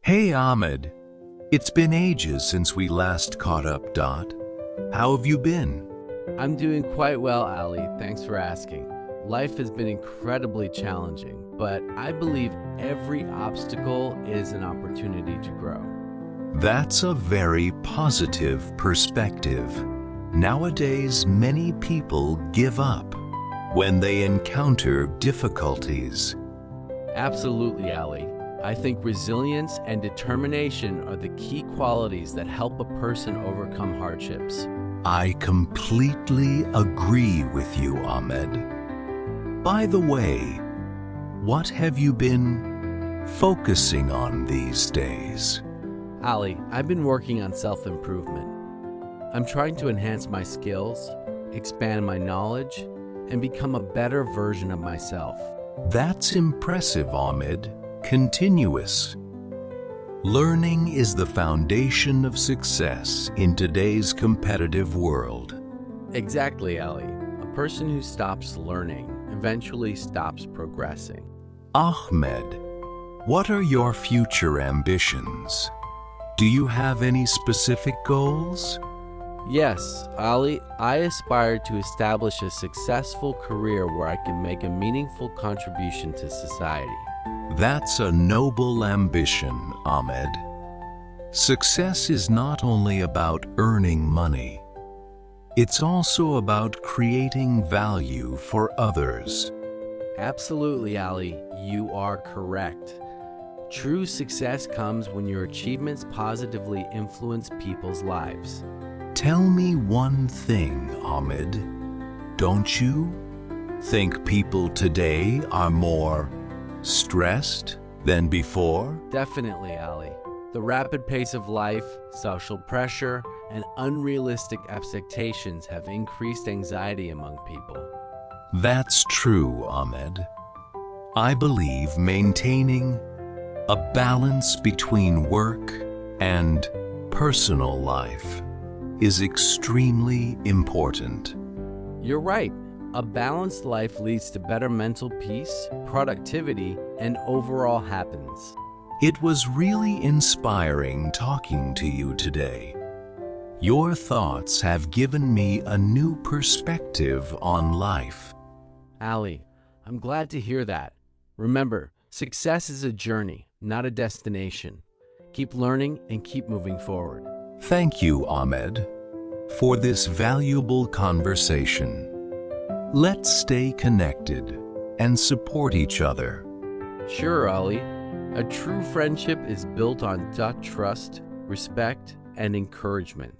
Hey Ahmed, it's been ages since we last caught up, Dot. How have you been? I'm doing quite well, Ali. Thanks for asking. Life has been incredibly challenging, but I believe every obstacle is an opportunity to grow. That's a very positive perspective. Nowadays, many people give up when they encounter difficulties. Absolutely, Ali. I think resilience and determination are the key qualities that help a person overcome hardships. I completely agree with you, Ahmed. By the way, what have you been focusing on these days? Ali, I've been working on self-improvement. I'm trying to enhance my skills, expand my knowledge, and become a better version of myself. That's impressive, Ahmed. Continuous. Learning is the foundation of success in today's competitive world. Exactly, Ali. A person who stops learning eventually stops progressing. Ahmed, what are your future ambitions? Do you have any specific goals? Yes, Ali, I aspire to establish a successful career where I can make a meaningful contribution to society. That's a noble ambition, Ahmed. Success is not only about earning money. It's also about creating value for others. Absolutely, Ali, you are correct. True success comes when your achievements positively influence people's lives. Tell me one thing, Ahmed. Don't you think people today are more stressed than before? Definitely, Ali. The rapid pace of life, social pressure, and unrealistic expectations have increased anxiety among people. That's true, Ahmed. I believe maintaining a balance between work and personal life is extremely important. You're right. A balanced life leads to better mental peace, productivity, and overall happiness. It was really inspiring talking to you today. Your thoughts have given me a new perspective on life. Ali, I'm glad to hear that. Remember, success is a journey, not a destination. Keep learning and keep moving forward. Thank you, Ahmed, for this valuable conversation. Let's stay connected and support each other. Sure, Ali. A true friendship is built on trust, respect, and encouragement.